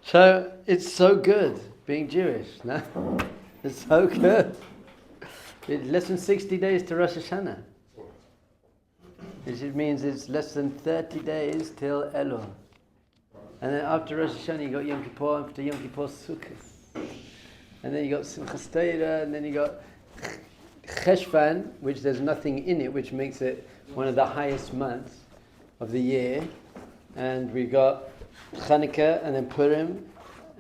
So it's so good being Jewish, no? It's so good. It's less than 60 days to Rosh Hashanah. Which means it's less than 30 days till Elul. And then after Rosh Hashanah you got Yom Kippur, after Yom Kippur Sukkot. And then you got Simchas Torah, and then you got Cheshvan, which there's nothing in it, which makes it one of the highest months of the year. And we got Chanukah and then Purim,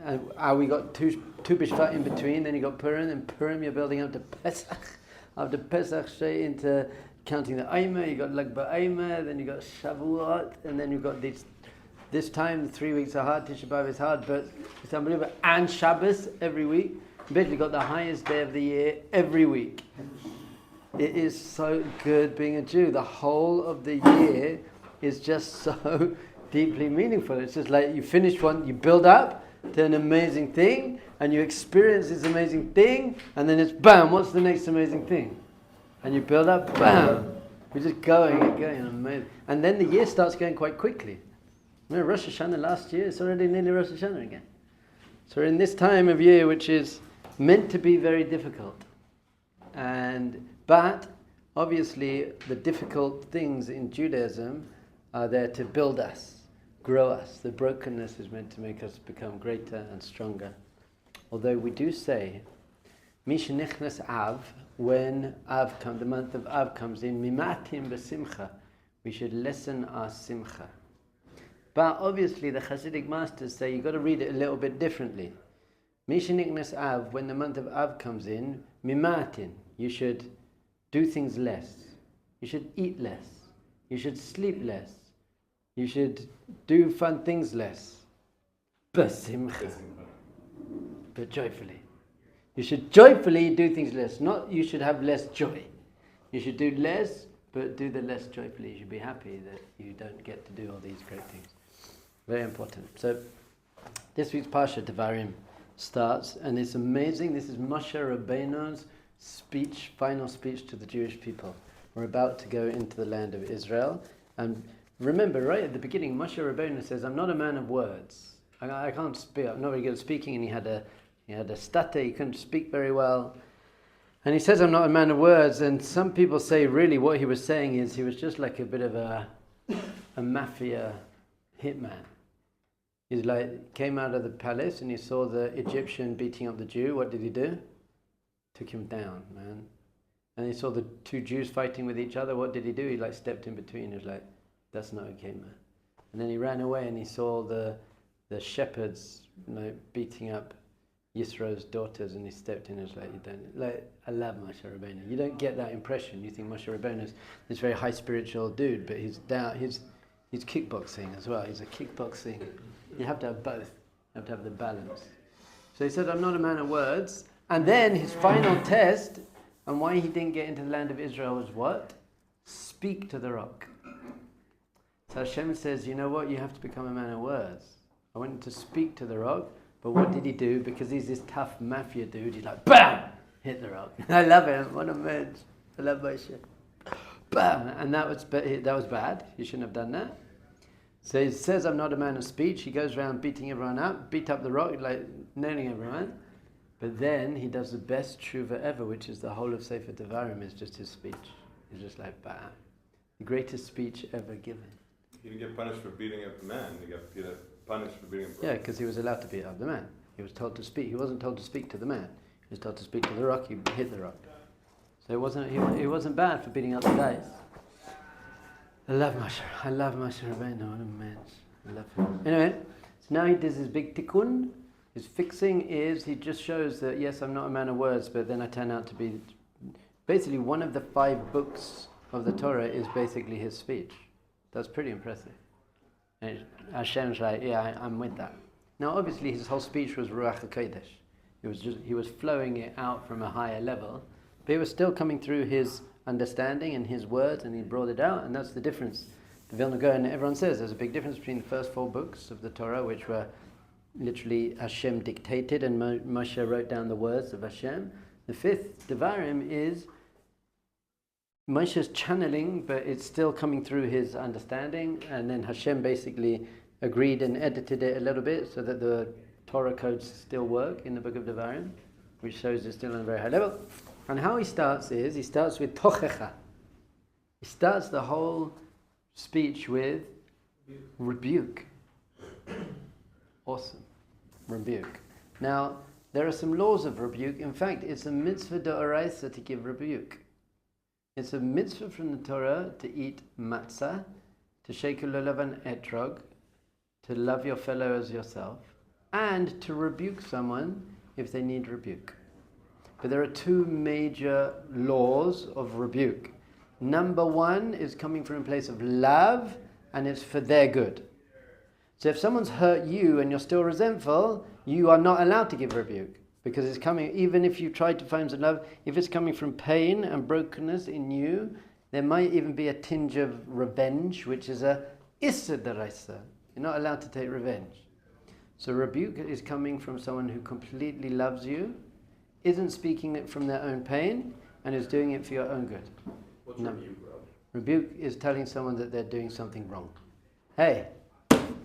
and we got two B'Shvat in between. Then you got Purim, and Purim you're building up to Pesach. After Pesach, straight into counting the Eimer. You got Lag BaOmer, then you got Shavuot, and then you got this time the 3 weeks are hard. Tisha B'Av is hard, but it's unbelievable. And Shabbos every week. Basically got the highest day of the year every week. It is so good being a Jew. The whole of the year is just so deeply meaningful. It's just like you finish one, you build up to an amazing thing, and you experience this amazing thing, and then it's bam, what's the next amazing thing? And you build up, bam. We're just going and going, amazing. And then the year starts going quite quickly. Remember Rosh Hashanah last year? It's already nearly Rosh Hashanah again. So we're in this time of year which is meant to be very difficult. But obviously the difficult things in Judaism are there to build us, grow us. The brokenness is meant to make us become greater and stronger. Although we do say, Misha Nichnas Av, when Av comes, the month of Av comes in, Mimatim b'simcha, we should lessen our simcha. But obviously the Hasidic masters say you've got to read it a little bit differently. Misha Nichnas Av, when the month of Av comes in, Mimatin, you should do things less. You should eat less. You should sleep less. You should do fun things less. B'simcha. But joyfully. You should joyfully do things less. Not you should have less joy. You should do less, but do the less joyfully. You should be happy that you don't get to do all these great things. Very important. So this week's Parsha Devarim starts, and it's amazing. This is Moshe Rabbeinu's speech, final speech to the Jewish people. We're about to go into the land of Israel. And remember, right at the beginning, Moshe Rabbeinu says, I'm not a man of words. I can't speak. I'm not very good at speaking, and he had a stutter. He couldn't speak very well. And he says, I'm not a man of words. And some people say, really, what he was saying is he was just like a bit of a mafia hitman. He's like, came out of the palace and he saw the Egyptian beating up the Jew. What did he do? Took him down, man. And he saw the two Jews fighting with each other. What did he do? He like stepped in between. He was like, that's not okay, man. And then he ran away and he saw the shepherds, beating up Yisro's daughters, and he stepped in and was like, you don't, like, I love Moshe Rabbeinu. You don't get that impression. You think Moshe Rabbeinu is this very high spiritual dude, but he's kickboxing as well. He's a kickboxing. You have to have both. You have to have the balance. So he said, I'm not a man of words. And then his final test, and why he didn't get into the land of Israel was what? Speak to the rock. So Hashem says, you know what? You have to become a man of words. I want him to speak to the rock. But what did he do? Because he's this tough mafia dude, he's like, BAM! Hit the rock. I love him. What a man. I love Moshe. BAM! And that was bad. You shouldn't have done that. So he says, I'm not a man of speech. He goes around beating everyone up, beat up the rock, like nailing everyone. But then he does the best teshuva ever, which is the whole of Sefer Devarim is just his speech. He's just like, BAM! The greatest speech ever given. He didn't get punished for beating up the man. He got punished for beating up the Yeah, because he was allowed to beat up the man. He was told to speak. He wasn't told to speak to the man. He was told to speak to the rock. He hit the rock. So it wasn't bad for beating up the guys. I love Moshe Rabbeinu. What a man. I love him. Anyway, so now he does his big tikkun. His fixing is he just shows that yes, I'm not a man of words, but then I turn out to be basically one of the 5 books of the Torah is basically his speech. That's pretty impressive. And Hashem's like, yeah, I'm with that. Now, obviously, his whole speech was Ruach HaKodesh. He was flowing it out from a higher level, but it was still coming through his understanding and his words, and he brought it out, and that's the difference. The Vilna Gaon, everyone says there's a big difference between the first 4 books of the Torah, which were literally Hashem dictated, and Moshe wrote down the words of Hashem. The 5th, Devarim, is Moshe's channeling, but it's still coming through his understanding, and then Hashem basically agreed and edited it a little bit so that the Torah codes still work in the book of Devarim, which shows it's still on a very high level. And how he starts with tochecha. He starts the whole speech with rebuke. Awesome. Rebuke. Now, there are some laws of rebuke. In fact, it's a mitzvah d'oraisa to give rebuke. It's a mitzvah from the Torah to eat matzah, to shake a lulav and etrog, to love your fellow as yourself, and to rebuke someone if they need rebuke. But there are two major laws of rebuke. Number one is coming from a place of love, and it's for their good. So if someone's hurt you and you're still resentful, you are not allowed to give rebuke. Because it's coming, even if you try to find some love, if it's coming from pain and brokenness in you, there might even be a tinge of revenge, which is a issa deraisa. You're not allowed to take revenge. So rebuke is coming from someone who completely loves you, isn't speaking it from their own pain, and is doing it for your own good. What's rebuke, Rob? Rebuke is telling someone that they're doing something wrong. Hey,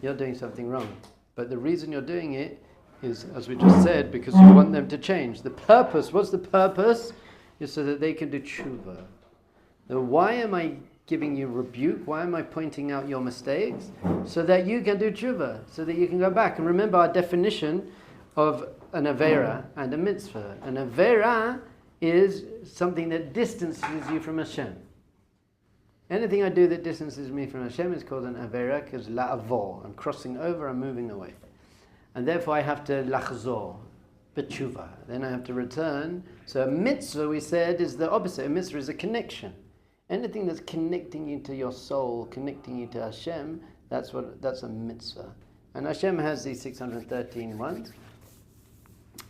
you're doing something wrong. But the reason you're doing it is, as we just said, because you want them to change. The purpose, what's the purpose? Is so that they can do teshuva. Now, why am I giving you rebuke? Why am I pointing out your mistakes? So that you can do teshuva, so that you can go back. And remember our definition of an avera and a mitzvah. An avera is something that distances you from Hashem. Anything I do that distances me from Hashem is called an avera, because la'avor. I'm crossing over, I'm moving away. And therefore I have to lachzor, b'tshuva. Then I have to return. So a mitzvah, we said, is the opposite. A mitzvah is a connection. Anything that's connecting you to your soul, connecting you to Hashem, that's a mitzvah. And Hashem has these 613 ones.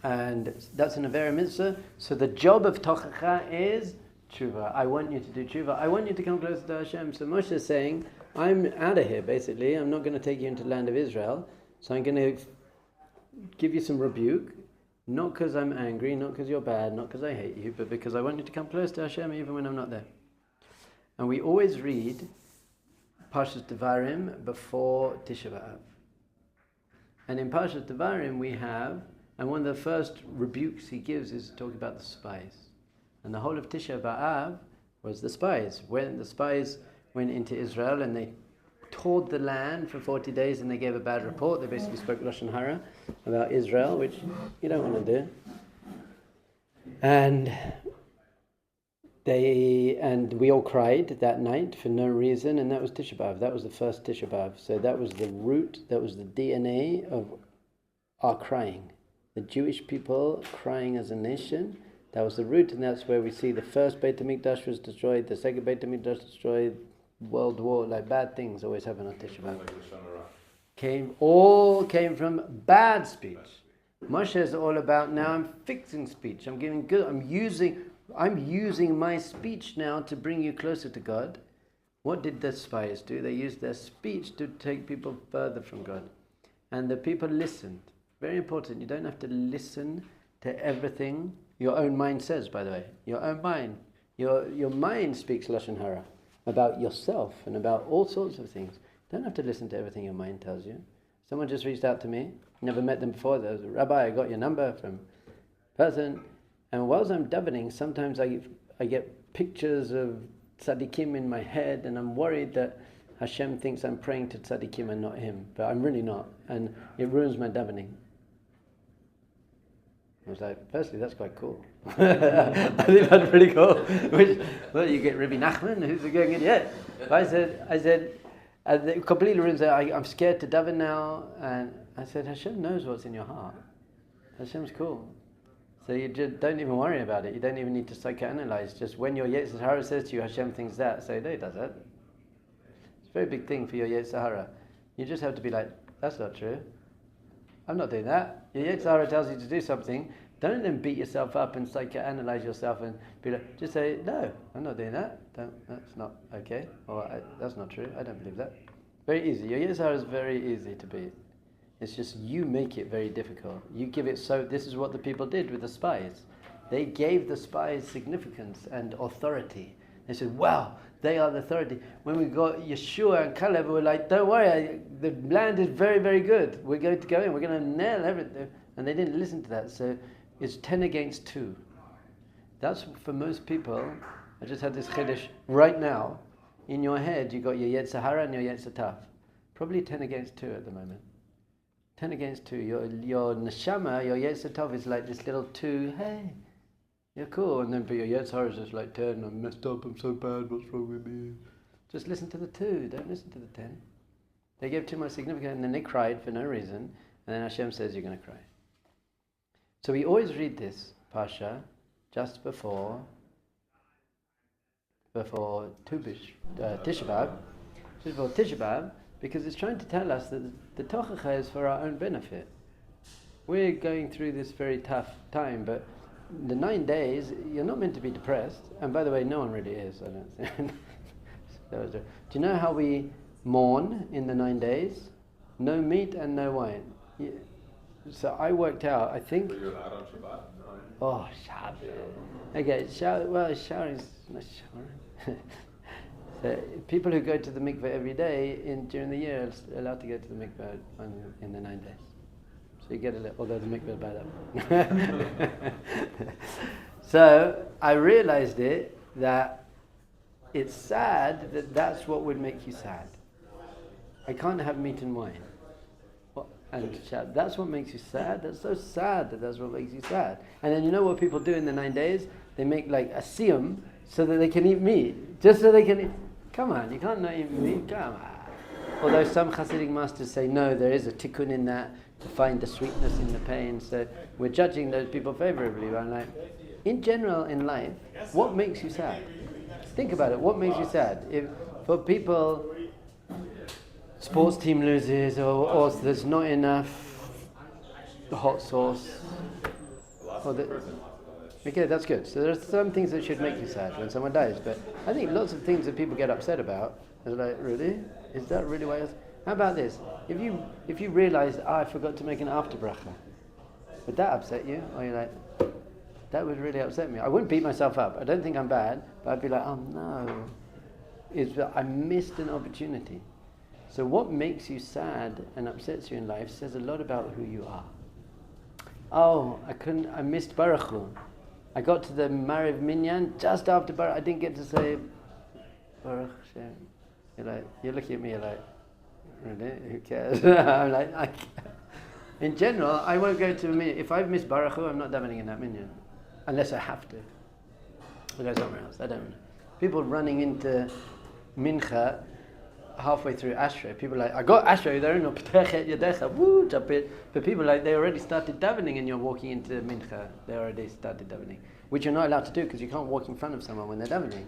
And that's an avera mitzvah. So the job of tochecha is teshuva. I want you to do teshuva. I want you to come closer to Hashem. So Moshe is saying, I'm out of here, basically. I'm not going to take you into the land of Israel. So I'm going to give you some rebuke, not because I'm angry, not because you're bad, not because I hate you, but because I want you to come close to Hashem even when I'm not there. And we always read Parshas Devarim before Tisha B'Av. And in Parshas Devarim we have, and one of the first rebukes he gives is talking about the spies. And the whole of Tisha B'Av was the spies. When the spies went into Israel and they toured the land for 40 days and they gave a bad report. They basically spoke Lashon Hara about Israel, which you don't want to do. And we all cried that night for no reason, and that was Tisha B'Av. That was the first Tisha B'Av. So that was the root, that was the DNA of our crying. The Jewish people crying as a nation, that was the root, and that's where we see the first Beit HaMikdash was destroyed, the second Beit HaMikdash destroyed, World War, like bad things always happen on Tisha B'Av. All came from bad speech. Moshe is all about, now I'm fixing speech. I'm giving good. I'm using my speech now to bring you closer to God. What did the spies do? They used their speech to take people further from God. And the people listened. Very important. You don't have to listen to everything your own mind says, by the way. Your own mind. Your mind speaks Lashon Hara about yourself and about all sorts of things. You don't have to listen to everything your mind tells you. Someone just reached out to me, never met them before. There was a rabbi, I got your number from person. And whilst I'm davening, sometimes I get pictures of tzaddikim in my head, and I'm worried that Hashem thinks I'm praying to tzaddikim and not him. But I'm really not. And it ruins my davening. I was like, firstly, that's quite cool. I think that's pretty cool. Well, you get Rabbi Nachman, who's going in yet? But I said, it completely ruins it. I'm scared to daven now. And I said, Hashem knows what's in your heart. Hashem's cool. So you just don't even worry about it. You don't even need to psychoanalyze. Just when your Yetzer Hara says to you, Hashem thinks that, say, no, he does that. It's a very big thing for your Yetzer Hara. You just have to be like, that's not true. I'm not doing that. Your Yetzer Hara tells you to do something. Don't then beat yourself up and psychoanalyze yourself and be like, just say, no, I'm not doing that. That's not okay. Or that's not true. I don't believe that. Very easy. Your Yetzer Hara is very easy to beat. It's just you make it very difficult. You give it so. This is what the people did with the spies. They gave the spies significance and authority. They said, wow, They are the authority. When we got Yeshua and Caleb, we were like, don't worry, the land is very, very good. We're going to go in. We're going to nail everything. And they didn't listen to that. So it's 10 against 2. That's for most people. I just had this chiddush right now. In your head, you got your Yetzer Hara and your Yetzer Tov. Probably 10 against 2 at the moment. 10 against 2. Your neshama, your Yetzer Tov is like this little 2. Hey, you're cool. And then for your Yetzer Hara is just like 10. I'm messed up. I'm so bad. What's wrong with me? Just listen to the 2. Don't listen to the 10. They gave too much significance and then they cried for no reason. And then Hashem says you're going to cry. So we always read this Parsha just before Tisha B'Av, because it's trying to tell us that the tochacha is for our own benefit. We're going through this very tough time, but the 9 days, you're not meant to be depressed. And by the way, no one really is, I don't think. Do you know how we mourn in the 9 days? No meat and no wine. Yeah. So I worked out, I think... So you're allowed on Shabbat? Oh, Shabbat. Okay, showering is not showering. So people who go to the mikveh every day during the year are allowed to go to the mikveh in the 9 days. So you get a little, although the mikveh is bad up. So I realized that it's sad that that's what would make you sad. I can't have meat and wine. And that's what makes you sad. That's so sad that's what makes you sad. And then you know what people do in the 9 days? They make like a siyum so that they can eat meat. Just so they can eat. Come on, you can't not eat meat. Come on. Although some Hasidic masters say no, there is a tikkun in that to find the sweetness in the pain. So we're judging those people favorably. But I'm like, in general in life, what makes you sad? Think about it. What makes you sad? If for people, sports team loses, or there's not enough hot sauce. Okay, that's good. So there's some things that should make you sad when someone dies, but I think lots of things that people get upset about are like, really? Is that really why? How about this? If you realize, I forgot to make an after bracha, would that upset you? Or you're like, that would really upset me. I wouldn't beat myself up. I don't think I'm bad, but I'd be like, oh no, I missed an opportunity. So what makes you sad and upsets you in life says a lot about who you are. Oh, I missed Baruch Hu. I got to the Mariv Minyan just after Baruch. I didn't get to say Baruch Hashem. You're looking at me, you're like, really? Who cares? I'm like, in general, I won't go to a minyan. If I've missed Baruch Hu, I'm not davening in that minyan. Unless I have to. I'll go somewhere else. I don't know. People running into Mincha halfway through Ashrei, people are like, I got Ashrei, they're in a P'techet Yadecha, woo, jump it. But people like, they already started davening and you're walking into Mincha, they already started davening. Which you're not allowed to do because you can't walk in front of someone when they're davening.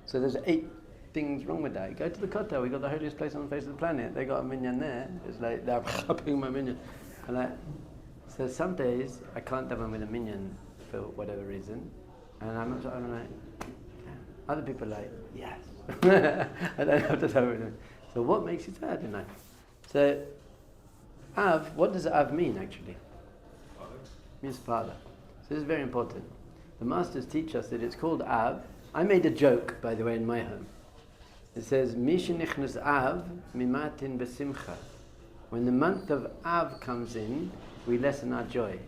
So there's 8 things wrong with that. Go to the Kotel, we got the holiest place on the face of the planet. They got a minyan there. It's like, they're chopping my minyan. So some days, I can't daven with a minyan for whatever reason. And I'm like, yeah. Other people are like, yes. I don't have to daven with them. So what makes you sad in life? So, Av, what does Av mean actually? Father. It means father. So this is very important. The masters teach us that it's called Av. I made a joke, by the way, in my home. It says, Mishenichnas Av, mimatin besimcha. When the month of Av comes in, we lessen our joy.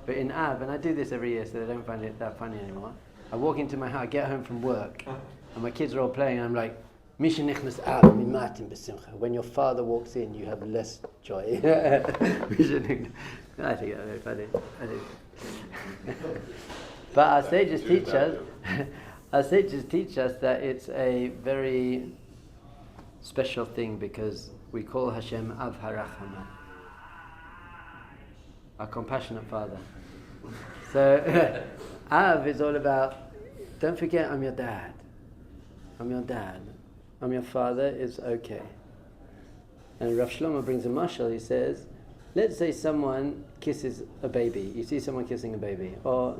But in Av, and I do this every year so I don't find it that funny anymore, I walk into my house, get home from work, and my kids are all playing, and I'm like, Mishenichnas Av, mimatin besimcha. When your father walks in, you have less joy. I think that's very funny. But our sages teach us, that it's a very special thing because we call Hashem Av HaRachama, our compassionate Father. So Av is all about, don't forget I'm your dad. I'm your dad. I'm your father, it's okay. And Rav Shlomo brings a mashal, he says, let's say someone kisses a baby. You see someone kissing a baby. Or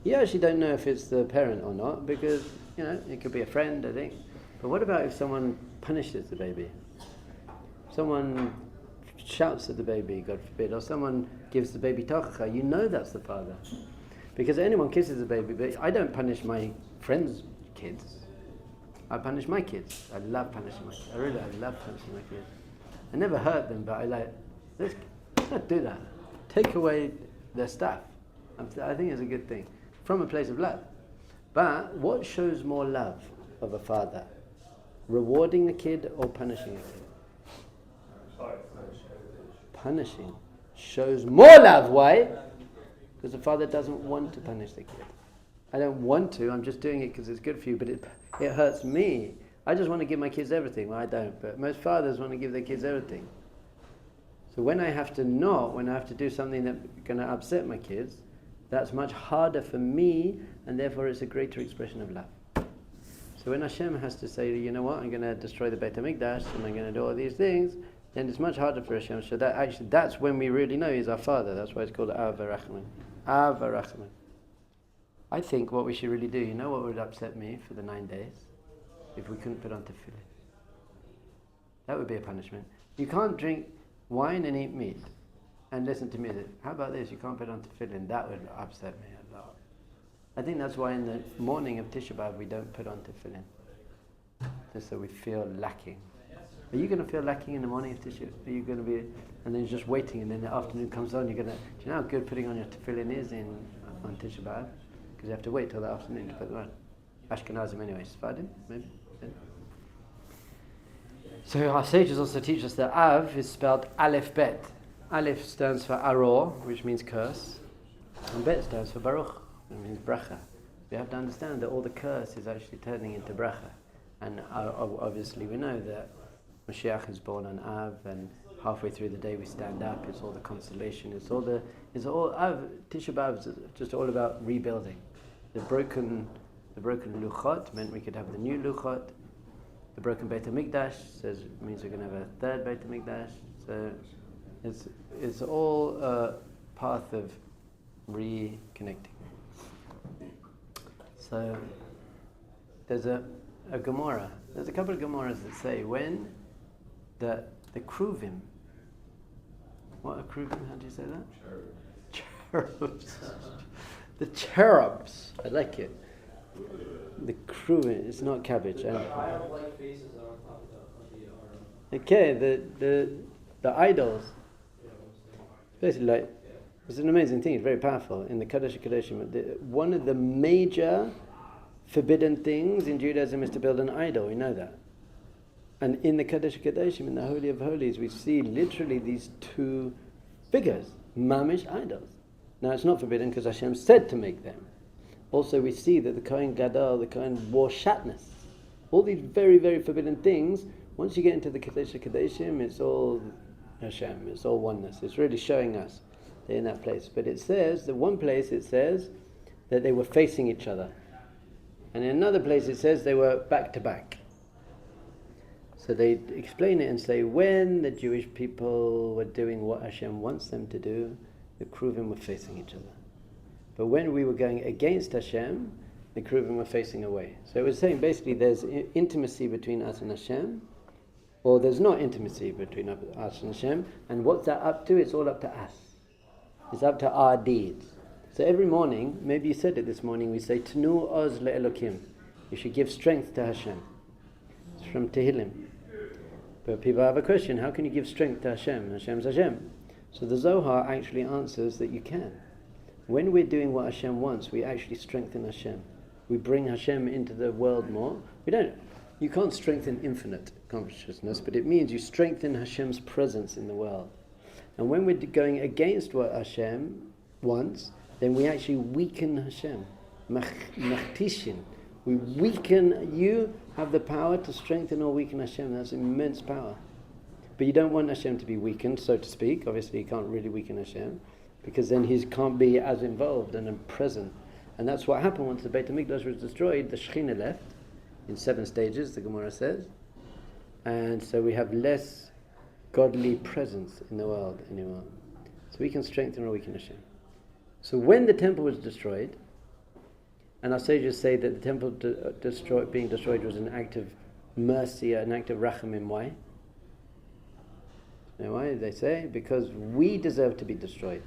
you actually don't know if it's the parent or not because, it could be a friend, I think. But what about if someone punishes the baby? Someone shouts at the baby, God forbid, or someone gives the baby tochacha, you know that's the father. Because anyone kisses a baby, but I don't punish my friends' kids. I punish my kids. I love punishing my kids. I love punishing my kids. I never hurt them, but let's not do that. Take away their stuff. I think it's a good thing. From a place of love. But what shows more love of a father? Rewarding a kid or punishing a kid? Punishing shows more love. Why? Because the father doesn't want to punish the kid. I don't want to, I'm just doing it because it's good for you, but it hurts me. I just want to give my kids everything. Well, I don't, but most fathers want to give their kids everything. So when I have to do something that's going to upset my kids, that's much harder for me, and therefore it's a greater expression of love. So when Hashem has to say, you know what, I'm going to destroy the Beit HaMikdash, and I'm going to do all these things, then it's much harder for Hashem. So that's when we really know He's our Father. That's why it's called Av V'Rachamim. Av V'Rachamim. I think what we should really do, you know what would upset me for the 9 days? If we couldn't put on tefillin. That would be a punishment. You can't drink wine and eat meat and listen to music. How about this? You can't put on tefillin. That would upset me a lot. I think that's why in the morning of Tisha B'Av we don't put on tefillin. Just so we feel lacking. Are you going to feel lacking in the morning of Tisha? Are you going to be, and then you're just waiting, and then the afternoon comes on, you're going to, do you know how good putting on your tefillin is on Tisha B'Av? Because you have to wait till the afternoon to put them on. Ashkenazim anyway, Sephardim, maybe. Yeah. So our sages also teach us that Av is spelled Aleph Bet. Aleph stands for Aror, which means curse, and Bet stands for Baruch, which means bracha. We have to understand that all the curse is actually turning into bracha. And obviously we know that Mashiach is born on Av, and halfway through the day we stand up. It's all the consolation. It's all Av. Tisha B'Av is just all about rebuilding. The broken luchot meant we could have the new luchot. The broken Beit HaMikdash means we're going to have a third Beit HaMikdash. So it's all a path of reconnecting. So there's a Gemara. There's a couple of Gemaras that say when the Kruvim. What are Kruvim? How do you say that? Cherubs. The cherubs. I like it. The Kruvim. It's not cabbage. I don't like faces that are on top of the arm. Okay, the idols. Basically, it's an amazing thing. It's very powerful. In the Kodesh HaKodeshim, one of the major forbidden things in Judaism is to build an idol. We know that. And in the Kodesh HaKodeshim, in the Holy of Holies, we see literally these two figures, mamish idols. Now it's not forbidden because Hashem said to make them. Also we see that the Kohen Gadol, the Kohen wore shatnez. All these very, very forbidden things, once you get into the Kodesh HaKodeshim, it's all Hashem, it's all oneness. It's really showing us they're in that place. But it says, that one place it says that they were facing each other. And in another place it says they were back to back. So they explain it and say when the Jewish people were doing what Hashem wants them to do, the Kruvim were facing each other. But when we were going against Hashem, the Kruvim were facing away. So it was saying basically there's intimacy between us and Hashem, or there's not intimacy between us and Hashem, and what's that up to? It's all up to us. It's up to our deeds. So every morning, maybe you said it this morning, we say, Tnu oz le'elokim. You should give strength to Hashem. It's from Tehillim. But people have a question, how can you give strength to Hashem? Hashem's Hashem. So the Zohar actually answers that you can. When we're doing what Hashem wants, we actually strengthen Hashem. We bring Hashem into the world more. You can't strengthen infinite consciousness, but it means you strengthen Hashem's presence in the world. And when we're going against what Hashem wants, then we actually weaken Hashem. Machtishin. We weaken, you have the power to strengthen or weaken Hashem. That's immense power. But you don't want Hashem to be weakened, so to speak. Obviously, you can't really weaken Hashem, because then he can't be as involved and present. And that's what happened once the Beit HaMikdash was destroyed. The Shekhinah left in 7 stages, the Gemara says. And so we have less godly presence in the world anymore. So we can strengthen or weaken Hashem. So when the temple was destroyed, and our sages say that the temple being destroyed was an act of mercy, an act of rachamim. Why? You know why? They say, because we deserve to be destroyed.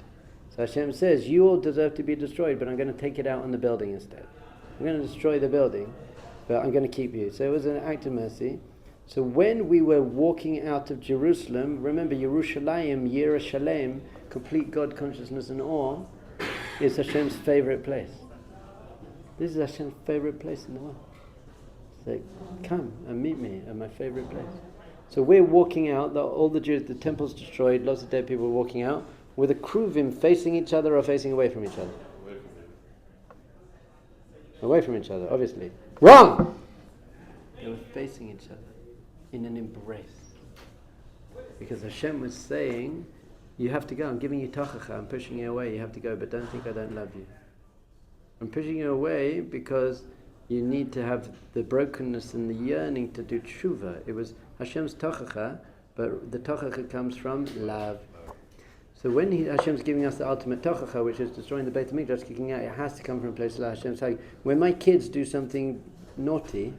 So Hashem says, you all deserve to be destroyed, but I'm going to take it out on the building instead. I'm going to destroy the building but I'm going to keep you. So it was an act of mercy. So when we were walking out of Jerusalem, remember Yerushalayim, Yerushalayim, complete God consciousness and awe, is Hashem's favorite place. This is Hashem's favorite place in the world. So come and meet me at my favorite place. So we're walking out, all the Jews, the temple's destroyed, lots of dead people were walking out, with a kruvim facing each other or facing away from each other. Away from each other, obviously. Wrong! They were facing each other in an embrace. Because Hashem was saying, you have to go, I'm giving you tachacha, I'm pushing you away, you have to go, but don't think I don't love you. I'm pushing you away because you need to have the brokenness and the yearning to do teshuva. It was Hashem's tachacha, but the tachacha comes from love. So when Hashem's giving us the ultimate tachacha, which is destroying the Beit HaMikdash, kicking out, it has to come from a place like Hashem's saying, when my kids do something naughty,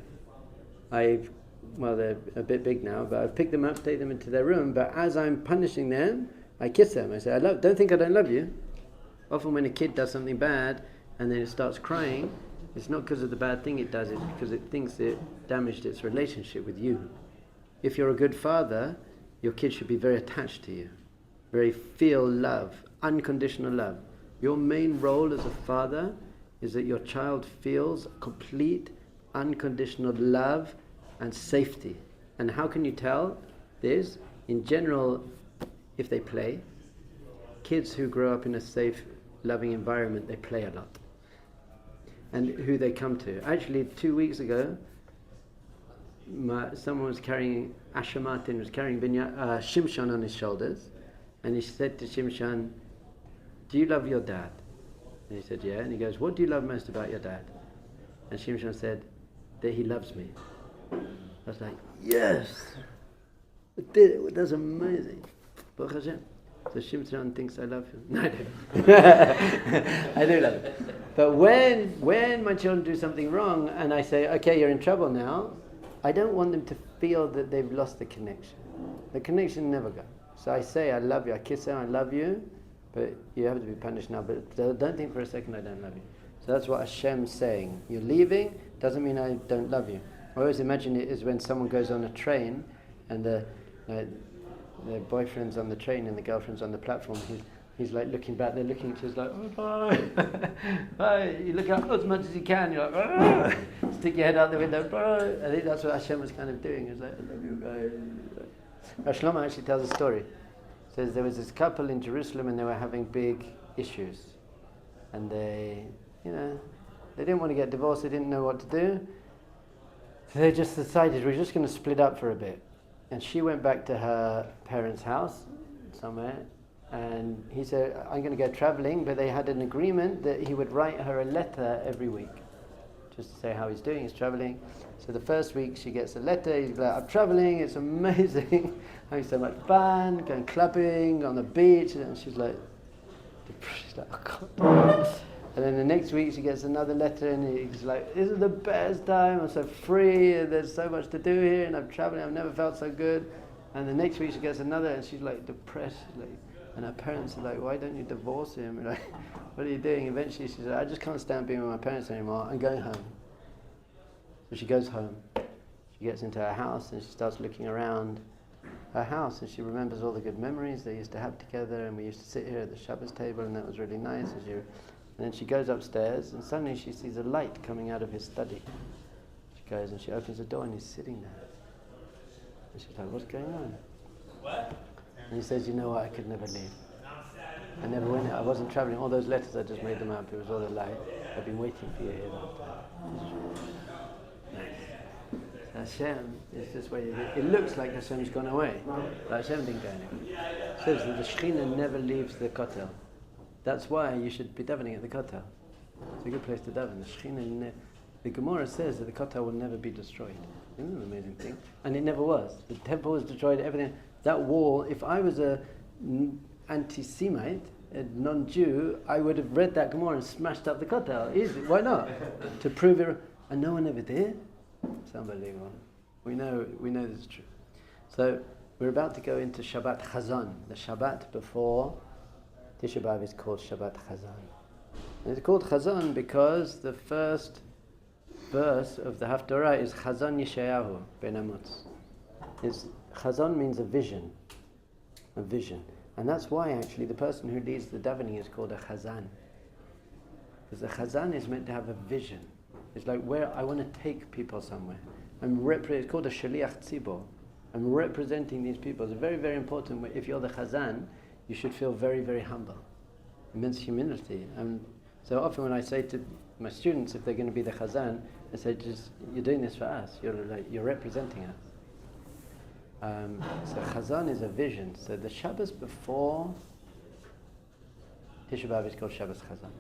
they're a bit big now, but I've picked them up, take them into their room, but as I'm punishing them, I kiss them. I say, don't think I don't love you. Often when a kid does something bad and then it starts crying, it's not because of the bad thing it does, it's because it thinks it damaged its relationship with you. If you're a good father, your kid should be very attached to you, very feel love, unconditional love. Your main role as a father is that your child feels complete, unconditional love and safety. And how can you tell this? In general, if they play, kids who grow up in a safe, loving environment, they play a lot. And who they come to. Actually, 2 weeks ago, someone was carrying, Asher Martin was carrying Shimshon on his shoulders, and he said to Shimshon, do you love your dad? And he said, yeah. And he goes, what do you love most about your dad? And Shimshon said, that he loves me. I was like, yes! It did it. That's amazing. Baruch Hashem. So Shimshon thinks I love him. No, I don't. I do love him. But when my children do something wrong and I say, okay, you're in trouble now, I don't want them to feel that they've lost the connection. The connection never goes. So I say, I love you, I kiss them, I love you, but you have to be punished now. But don't think for a second I don't love you. So that's what Hashem's saying. You're leaving, doesn't mean I don't love you. I always imagine it is when someone goes on a train and the boyfriend's on the train and the girlfriend's on the platform. He's like looking back, they're looking at you, like, oh, bye. Bye. You look up as much as you can, you're like, oh. Stick your head out the window, bye. I think that's what Hashem was kind of doing. He was like, I love you, bye. Rav Shlomo actually tells a story. He says there was this couple in Jerusalem and they were having big issues. And they didn't want to get divorced, they didn't know what to do. So they just decided, we're just going to split up for a bit. And she went back to her parents' house somewhere, and he said, I'm going to go traveling, but they had an agreement that he would write her a letter every week, just to say how he's doing, he's traveling. So the first week she gets a letter, he's like, I'm traveling, it's amazing, having so much fun, going clubbing, on the beach, and she's like, oh God. And then the next week she gets another letter and he's like, this is the best time, I'm so free, and there's so much to do here, and I'm traveling, I've never felt so good. And the next week she gets another and she's like depressed, and her parents are like, why don't you divorce him? And like, what are you doing? Eventually she said, I just can't stand being with my parents anymore, I'm going home. So she goes home, she gets into her house and she starts looking around her house, and she remembers all the good memories they used to have together, and we used to sit here at the Shabbos table and that was really nice. And then she goes upstairs and suddenly she sees a light coming out of his study. She goes and she opens the door and he's sitting there. And she's like, what's going on? What? And he says, you know what, I could never leave. I never went, I wasn't traveling, all those letters I just made them up, it was all a lie. I've been waiting for you here the whole time. Nice. Hashem is this way, it looks like Hashem's gone away, but Hashem didn't go anywhere. It says that the Shekhinah never leaves the kotel. That's why you should be davening at the kotel. It's a good place to daven. The Gemara says that the kotel will never be destroyed. Isn't that an amazing thing? And it never was. The temple was destroyed, everything. That wall, if I was a anti-Semite, a non-Jew, I would have read that Gemara and smashed up the kotel. Easy. Why not? To prove it. And no one ever did. It's unbelievable. We know this is true. So we're about to go into Shabbat Chazon. The Shabbat before Tisha B'Av is called Shabbat Chazon. And it's called Chazon because the first verse of the Haftorah is Chazon Yeshayahu Ben Amos. Chazon means a vision. A vision. And that's why actually the person who leads the davening is called a Chazan. Because the Chazan is meant to have a vision. It's like where I want to take people somewhere. It's called a Shaliach Tzibor. I'm representing these people. It's very, very important. If you're the Chazan, you should feel very, very humble. Immense humility. And so often when I say to my students, if they're going to be the Chazan, I say, you're doing this for us. You're representing us. So Chazan is a vision. So the Shabbos before Tisha B'Av is called Shabbos Chazan,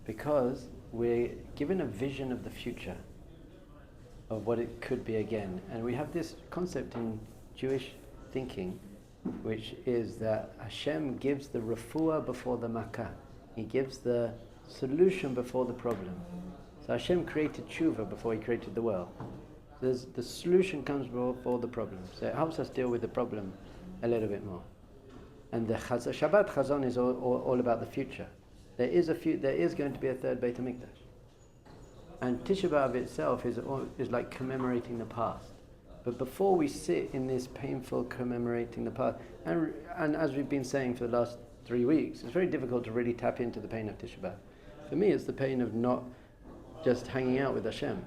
because we're given a vision of the future, of what it could be again. And we have this concept in Jewish thinking, which is that Hashem gives the refuah before the makkah. He gives the solution before the problem. So Hashem created teshuva before He created the world. The solution comes before the problem. So it helps us deal with the problem a little bit more. And the Shabbat Chazon is all about the future. There is going to be a third Beit HaMikdash. And Tisha B'Av itself is like commemorating the past. But before we sit in this painful commemorating the past, and as we've been saying for the last 3 weeks, it's very difficult to really tap into the pain of Tisha B'Av. For me, it's the pain of not just hanging out with Hashem.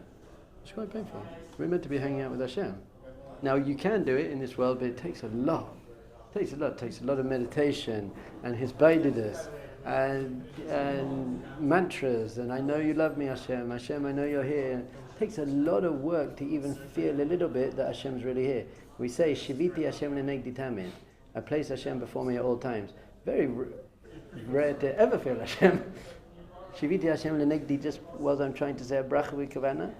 It's quite painful. We're meant to be hanging out with Hashem. Now, you can do it in this world, but it takes a lot. It takes a lot of meditation and hisbaididus and mantras, and I know you love me, Hashem. Hashem, I know you're here. It takes a lot of work to even feel a little bit that Hashem's really here. We say, Shiviti Hashem lenegdi tamid. I place Hashem before me at all times. Very rare to ever feel Hashem. Shiviti Hashem lenegdi, just while I'm trying to say a bracha with kavanah.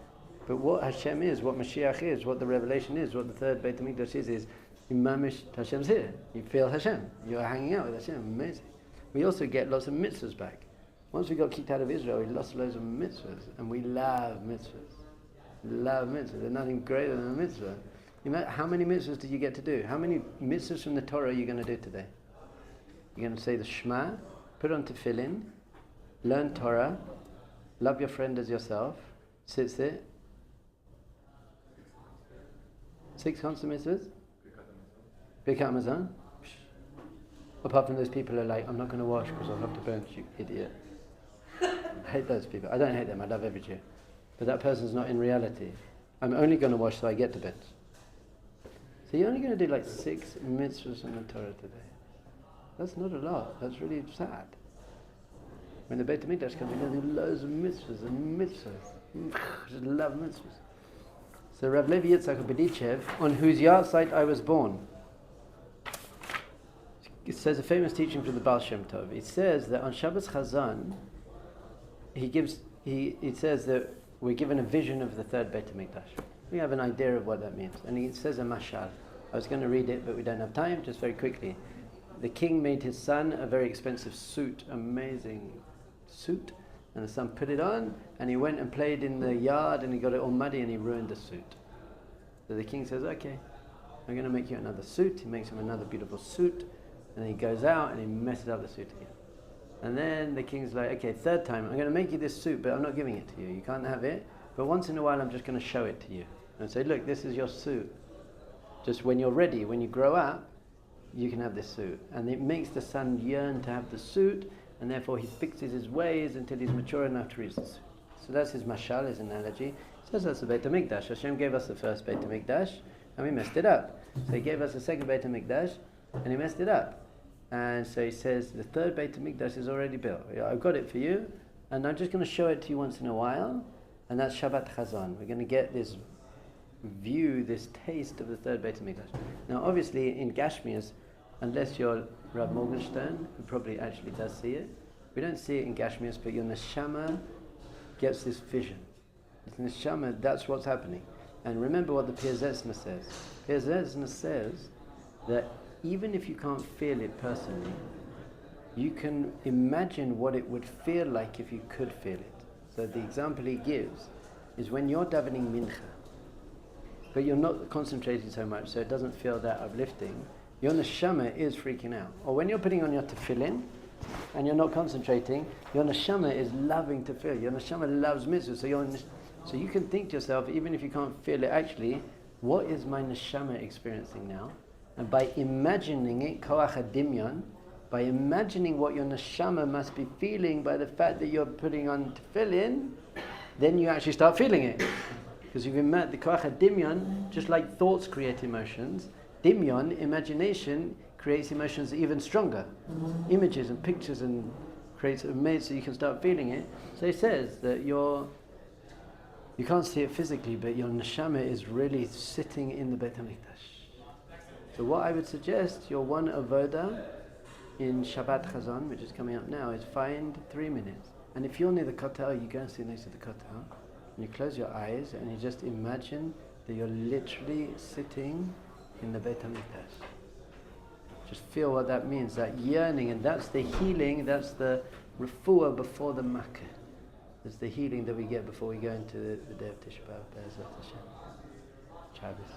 But what Hashem is, what Mashiach is, what the revelation is, what the third Beit HaMikdash is Imamish, Hashem's here. You feel Hashem. You're hanging out with Hashem. Amazing. We also get lots of mitzvahs back. Once we got kicked out of Israel, we lost loads of mitzvahs. And we love mitzvahs. We love mitzvahs. There's nothing greater than a mitzvah. How many mitzvahs did you get to do? How many mitzvahs from the Torah are you going to do today? You're going to say the Shema, put on tefillin, learn Torah, love your friend as yourself, sit. 6 constant mitzvahs? Birkat Hamazon? Apart from those people who are like, I'm not going to wash because I'll have to burn, you idiot. I hate those people. I don't hate them, I love every Jew. But that person's not in reality. I'm only going to wash so I get to bed. So you're only going to do like 6 mitzvahs from the Torah today. That's not a lot. That's really sad. When the Beit HaMikdash comes, you're going to do loads of mitzvahs and mitzvahs. Just love mitzvahs. So Rav Levi Yitzchak Bedichev, on whose yahrzeit I was born, it says a famous teaching from the Baal Shem Tov. It says that on Shabbat Chazon, he says that we're given a vision of the third Beit HaMikdash. We have an idea of what that means. And it says a mashal. I was going to read it, but we don't have time, just very quickly. The king made his son a very expensive suit, amazing suit, and the son put it on, and he went and played in the yard, and he got it all muddy, and he ruined the suit. So the king says, okay, I'm going to make you another suit. He makes him another beautiful suit, and then he goes out, and he messes up the suit again. And then the king's like, okay, third time, I'm going to make you this suit, but I'm not giving it to you. You can't have it, but once in a while, I'm just going to show it to you. And say, look, this is your suit. Just when you're ready, when you grow up, you can have this suit. And it makes the son yearn to have the suit, and therefore he fixes his ways until he's mature enough to reach the suit. So that's his mashal, his analogy. He says that's the Beit HaMikdash. Hashem gave us the first Beit HaMikdash, and we messed it up. So he gave us the second Beit HaMikdash, and he messed it up. And so he says, the third Beit HaMikdash is already built. I've got it for you, and I'm just going to show it to you once in a while, and that's Shabbat Chazon. We're going to get this view, this taste of the third Beit HaMikdash. Now obviously in Gashmias, unless you're Rav Morgenstern, who probably actually does see it, we don't see it in Gashmias, but your neshama gets this vision. The neshama, that's what's happening. And remember what the Pir Zetzner says. Pir Zetzner says that even if you can't feel it personally, you can imagine what it would feel like if you could feel it. So the example he gives is when you're davening mincha, but you're not concentrating so much, so it doesn't feel that uplifting, your neshama is freaking out. Or when you're putting on your tefillin, and you're not concentrating, your neshama is loving to feel. Your neshama loves mitzvah, so So you can think to yourself, even if you can't feel it actually, what is my neshama experiencing now? And by imagining it, koach hadimyon, by imagining what your neshama must be feeling by the fact that you're putting on tefillin, then you actually start feeling it. Because you've imagined the koach hadimyon, just like thoughts create emotions, dimyon, imagination, creates emotions even stronger. Images and pictures and creates a maze so you can start feeling it. So he says that you can't see it physically, but your neshama is really sitting in the Beit HaMikdash. So what I would suggest, your one avoda in Shabbat Chazon, which is coming up now, is find 3 minutes. And if you're near the kotel, you go and sit next to the kotel, and you close your eyes and you just imagine that you're literally sitting in the Beit HaMikdash. Just feel what that means, that yearning, and that's the healing, that's the refuah before the makkah. That's the healing that we get before we go into the day of Tisha B'Av. Be'ezrat Hashem. Shabbos.